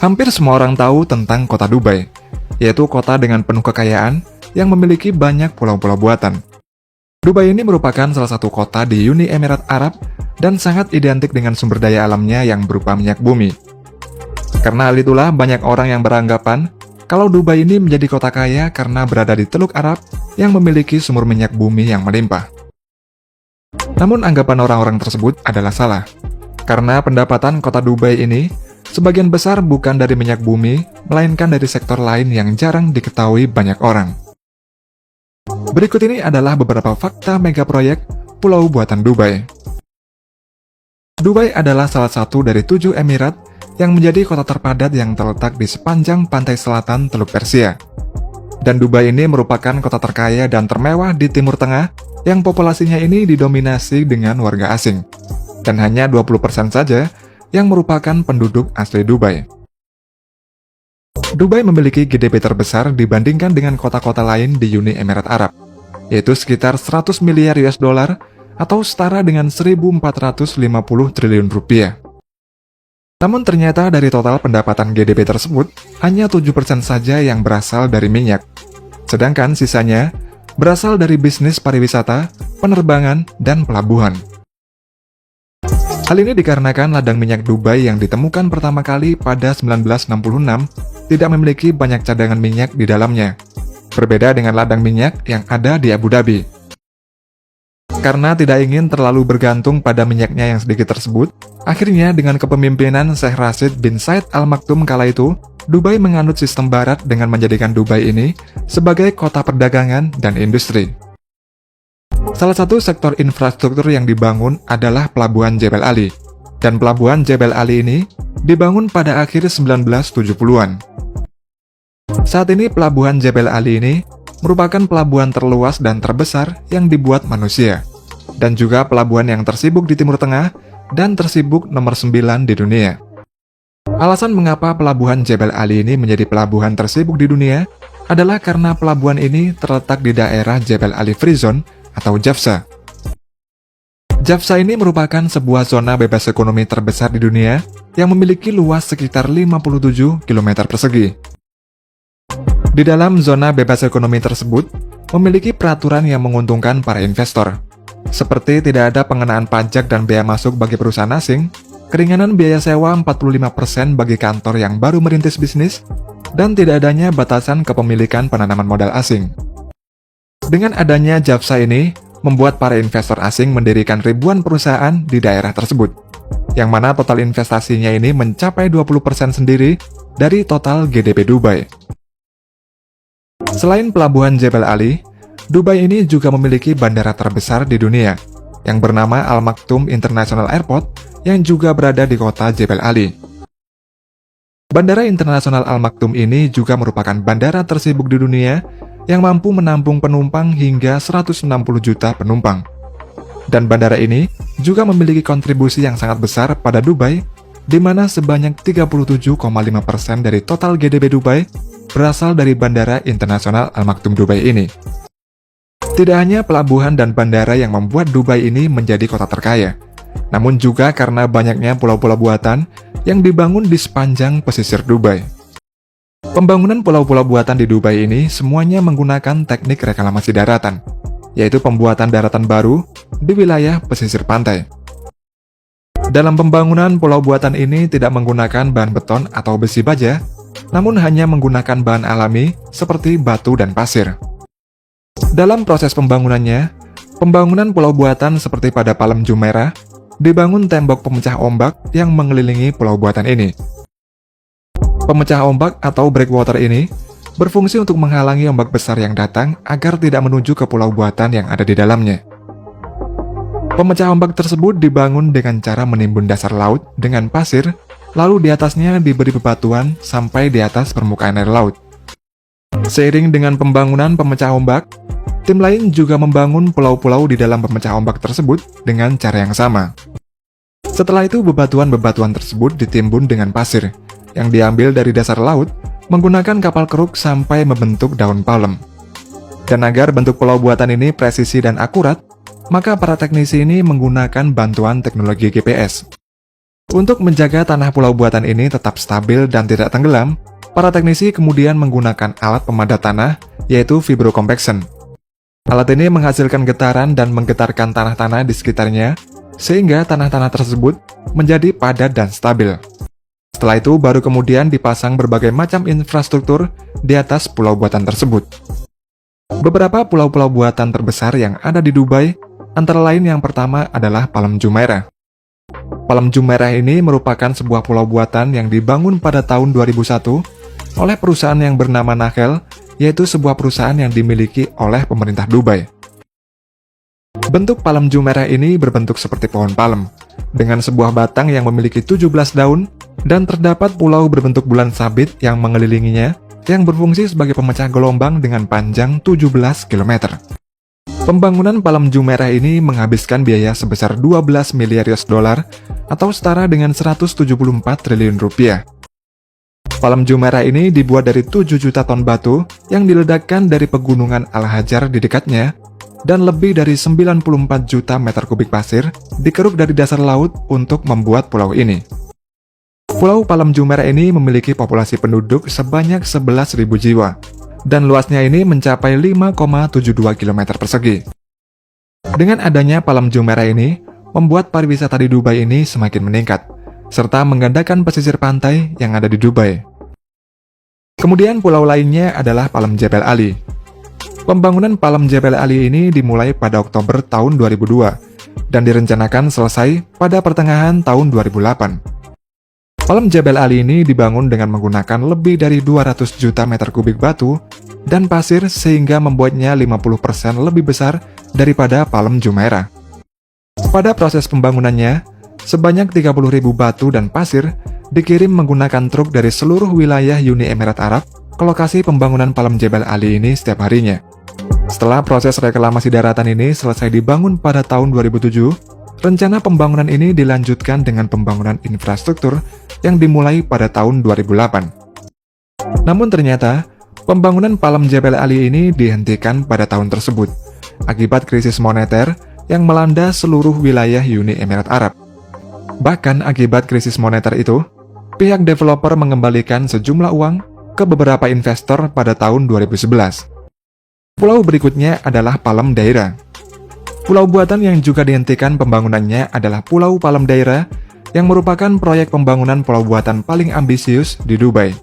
Hampir semua orang tahu tentang kota Dubai, yaitu kota dengan penuh kekayaan yang memiliki banyak pulau-pulau buatan. Dubai ini merupakan salah satu kota di Uni Emirat Arab dan sangat identik dengan sumber daya alamnya yang berupa minyak bumi. Karena hal itulah banyak orang yang beranggapan kalau Dubai ini menjadi kota kaya karena berada di Teluk Arab yang memiliki sumber minyak bumi yang melimpah. Namun anggapan orang-orang tersebut adalah salah, karena pendapatan kota Dubai ini sebagian besar bukan dari minyak bumi, melainkan dari sektor lain yang jarang diketahui banyak orang. Berikut ini adalah beberapa fakta megaproyek pulau buatan Dubai. Dubai adalah salah satu dari 7 emirat yang menjadi kota terpadat yang terletak di sepanjang pantai selatan Teluk Persia. Dan Dubai ini merupakan kota terkaya dan termewah di Timur Tengah yang populasinya ini didominasi dengan warga asing. Dan hanya 20% saja yang merupakan penduduk asli Dubai. Dubai memiliki GDP terbesar dibandingkan dengan kota-kota lain di Uni Emirat Arab, yaitu sekitar 100 miliar US dollar atau setara dengan 1.450 triliun rupiah. Namun ternyata dari total pendapatan GDP tersebut, hanya 7% saja yang berasal dari minyak. Sedangkan sisanya berasal dari bisnis pariwisata, penerbangan, dan pelabuhan. Hal ini dikarenakan ladang minyak Dubai yang ditemukan pertama kali pada 1966 tidak memiliki banyak cadangan minyak di dalamnya, berbeda dengan ladang minyak yang ada di Abu Dhabi. Karena tidak ingin terlalu bergantung pada minyaknya yang sedikit tersebut, akhirnya dengan kepemimpinan Sheikh Rashid bin Said Al Maktoum kala itu, Dubai menganut sistem barat dengan menjadikan Dubai ini sebagai kota perdagangan dan industri. Salah satu sektor infrastruktur yang dibangun adalah Pelabuhan Jebel Ali, dan Pelabuhan Jebel Ali ini dibangun pada akhir 1970-an. Saat ini Pelabuhan Jebel Ali ini merupakan pelabuhan terluas dan terbesar yang dibuat manusia, dan juga pelabuhan yang tersibuk di Timur Tengah dan tersibuk nomor 9 di dunia. Alasan mengapa Pelabuhan Jebel Ali ini menjadi pelabuhan tersibuk di dunia adalah karena pelabuhan ini terletak di daerah Jebel Ali Free Zone atau JAFZA. JAFZA ini merupakan sebuah zona bebas ekonomi terbesar di dunia yang memiliki luas sekitar 57 km persegi. Di dalam zona bebas ekonomi tersebut, memiliki peraturan yang menguntungkan para investor, seperti tidak ada pengenaan pajak dan bea masuk bagi perusahaan asing, keringanan biaya sewa 45% bagi kantor yang baru merintis bisnis, dan tidak adanya batasan kepemilikan penanaman modal asing. Dengan adanya JAFZA ini, membuat para investor asing mendirikan ribuan perusahaan di daerah tersebut, yang mana total investasinya ini mencapai 20% sendiri dari total GDP Dubai. Selain Pelabuhan Jebel Ali, Dubai ini juga memiliki bandara terbesar di dunia, yang bernama Al Maktoum International Airport, yang juga berada di kota Jebel Ali. Bandara Internasional Al Maktoum ini juga merupakan bandara tersibuk di dunia yang mampu menampung penumpang hingga 160 juta penumpang. Dan bandara ini juga memiliki kontribusi yang sangat besar pada Dubai, di mana sebanyak 37,5% dari total GDP Dubai berasal dari Bandara Internasional Al Maktoum Dubai ini. Tidak hanya pelabuhan dan bandara yang membuat Dubai ini menjadi kota terkaya, namun juga karena banyaknya pulau-pulau buatan yang dibangun di sepanjang pesisir Dubai. Pembangunan pulau-pulau buatan di Dubai ini semuanya menggunakan teknik reklamasi daratan, yaitu pembuatan daratan baru di wilayah pesisir pantai. Dalam pembangunan pulau buatan ini tidak menggunakan bahan beton atau besi baja, namun hanya menggunakan bahan alami seperti batu dan pasir. Dalam proses pembangunannya, pembangunan pulau buatan seperti pada Palem Jumeirah, dibangun tembok pemecah ombak yang mengelilingi pulau buatan ini. Pemecah ombak atau breakwater ini berfungsi untuk menghalangi ombak besar yang datang agar tidak menuju ke pulau buatan yang ada di dalamnya. Pemecah ombak tersebut dibangun dengan cara menimbun dasar laut dengan pasir, lalu di atasnya diberi bebatuan sampai di atas permukaan air laut. Seiring dengan pembangunan pemecah ombak, tim lain juga membangun pulau-pulau di dalam pemecah ombak tersebut dengan cara yang sama. Setelah itu bebatuan-bebatuan tersebut ditimbun dengan pasir, yang diambil dari dasar laut menggunakan kapal keruk sampai membentuk daun palem. Dan agar bentuk pulau buatan ini presisi dan akurat, maka para teknisi ini menggunakan bantuan teknologi GPS. Untuk menjaga tanah pulau buatan ini tetap stabil dan tidak tenggelam, para teknisi kemudian menggunakan alat pemadat tanah, yaitu vibrocompaction. Alat ini menghasilkan getaran dan menggetarkan tanah-tanah di sekitarnya, sehingga tanah-tanah tersebut menjadi padat dan stabil. Setelah itu, baru kemudian dipasang berbagai macam infrastruktur di atas pulau buatan tersebut. Beberapa pulau-pulau buatan terbesar yang ada di Dubai, antara lain yang pertama adalah Palm Jumeirah. Palm Jumeirah ini merupakan sebuah pulau buatan yang dibangun pada tahun 2001 oleh perusahaan yang bernama Nahel, yaitu sebuah perusahaan yang dimiliki oleh pemerintah Dubai. Bentuk Palm Jumeirah ini berbentuk seperti pohon palem, dengan sebuah batang yang memiliki 17 daun, dan terdapat pulau berbentuk bulan sabit yang mengelilinginya, yang berfungsi sebagai pemecah gelombang dengan panjang 17 km. Pembangunan Palm Jumeirah ini menghabiskan biaya sebesar 12 miliar US dollar atau setara dengan 174 triliun rupiah. Palm Jumeirah ini dibuat dari 7 juta ton batu yang diledakkan dari pegunungan Al-Hajar di dekatnya dan lebih dari 94 juta meter kubik pasir dikeruk dari dasar laut untuk membuat pulau ini. Pulau Palm Jumeirah ini memiliki populasi penduduk sebanyak 11.000 jiwa. Dan luasnya ini mencapai 5,72 km persegi. Dengan adanya Palm Jumeirah ini, membuat pariwisata di Dubai ini semakin meningkat, serta menggandakan pesisir pantai yang ada di Dubai. Kemudian pulau lainnya adalah Palm Jebel Ali. Pembangunan Palm Jebel Ali ini dimulai pada Oktober tahun 2002, dan direncanakan selesai pada pertengahan tahun 2008. Palm Jebel Ali ini dibangun dengan menggunakan lebih dari 200 juta meter kubik batu dan pasir sehingga membuatnya 50% lebih besar daripada Palm Jumeirah. Pada proses pembangunannya, sebanyak 30.000 batu dan pasir dikirim menggunakan truk dari seluruh wilayah Uni Emirat Arab ke lokasi pembangunan Palm Jebel Ali ini setiap harinya. Setelah proses reklamasi daratan ini selesai dibangun pada tahun 2007, rencana pembangunan ini dilanjutkan dengan pembangunan infrastruktur yang dimulai pada tahun 2008. Namun ternyata, pembangunan Palm Jebel Ali ini dihentikan pada tahun tersebut, akibat krisis moneter yang melanda seluruh wilayah Uni Emirat Arab. Bahkan akibat krisis moneter itu, pihak developer mengembalikan sejumlah uang ke beberapa investor pada tahun 2011. Pulau berikutnya adalah Palm Daira. Pulau buatan yang juga dihentikan pembangunannya adalah Pulau Palm Daira, yang merupakan proyek pembangunan pulau buatan paling ambisius di Dubai.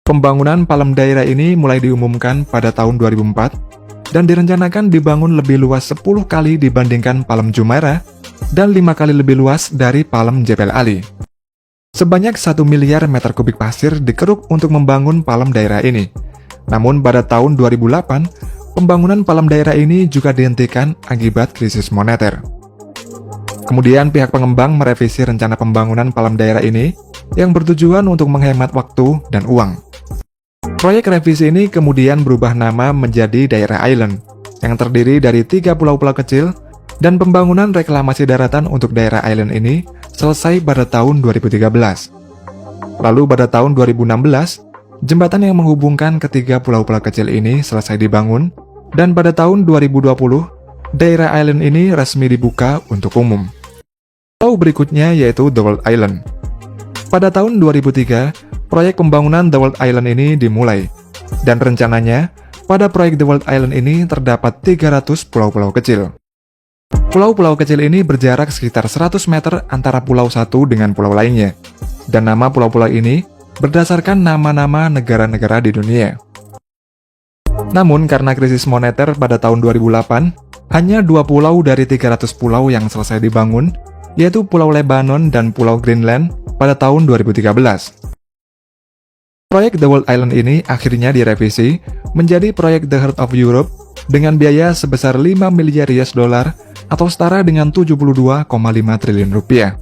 Pembangunan Palm Daira ini mulai diumumkan pada tahun 2004 dan direncanakan dibangun lebih luas 10 kali dibandingkan Palm Jumeirah dan 5 kali lebih luas dari Palm Jebel Ali. Sebanyak 1 miliar meter kubik pasir dikeruk untuk membangun Palm Daira ini. Namun pada tahun 2008, pembangunan Palm Daira ini juga dihentikan akibat krisis moneter. Kemudian pihak pengembang merevisi rencana pembangunan Palm Daira ini yang bertujuan untuk menghemat waktu dan uang. Proyek revisi ini kemudian berubah nama menjadi Daira Island, yang terdiri dari 3 pulau-pulau kecil, dan pembangunan reklamasi daratan untuk Daira Island ini selesai pada tahun 2013. Lalu pada tahun 2016, jembatan yang menghubungkan ketiga pulau-pulau kecil ini selesai dibangun, dan pada tahun 2020, Daira Island ini resmi dibuka untuk umum. Pulau berikutnya yaitu The World Island. Pada tahun 2003, proyek pembangunan The World Island ini dimulai, dan rencananya pada proyek The World Island ini terdapat 300 pulau-pulau kecil. Pulau-pulau kecil ini berjarak sekitar 100 meter antara pulau satu dengan pulau lainnya, dan nama pulau-pulau ini berdasarkan nama-nama negara-negara di dunia. Namun karena krisis moneter pada tahun 2008, hanya 2 pulau dari 300 pulau yang selesai dibangun, yaitu Pulau Lebanon dan Pulau Greenland pada tahun 2013. Proyek The World Island ini akhirnya direvisi menjadi proyek The Heart of Europe dengan biaya sebesar 5 miliar US dollar atau setara dengan 72,5 triliun rupiah.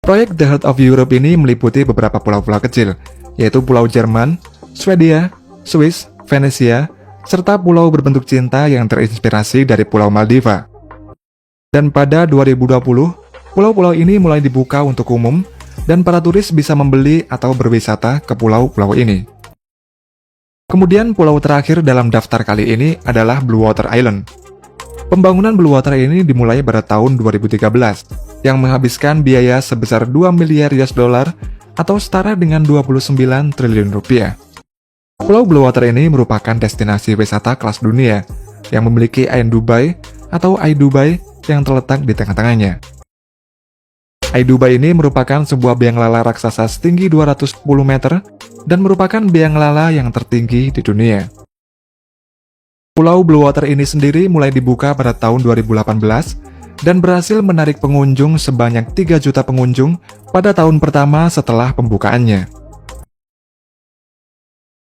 Proyek The Heart of Europe ini meliputi beberapa pulau-pulau kecil, yaitu Pulau Jerman, Swedia, Swiss, Venesia, serta pulau berbentuk cinta yang terinspirasi dari Pulau Maldiva. Dan pada 2020, pulau-pulau ini mulai dibuka untuk umum, dan para turis bisa membeli atau berwisata ke pulau-pulau ini. Kemudian pulau terakhir dalam daftar kali ini adalah Blue Water Island. Pembangunan Blue Water ini dimulai pada tahun 2013, yang menghabiskan biaya sebesar 2 miliar US dollar atau setara dengan 29 triliun rupiah. Pulau Blue Water ini merupakan destinasi wisata kelas dunia yang memiliki Ain Dubai atau Eye Dubai yang terletak di tengah-tengahnya. Eye Dubai ini merupakan sebuah biang lala raksasa setinggi 210 meter dan merupakan biang lala yang tertinggi di dunia. Pulau Blue Water ini sendiri mulai dibuka pada tahun 2018 dan berhasil menarik pengunjung sebanyak 3 juta pengunjung pada tahun pertama setelah pembukaannya.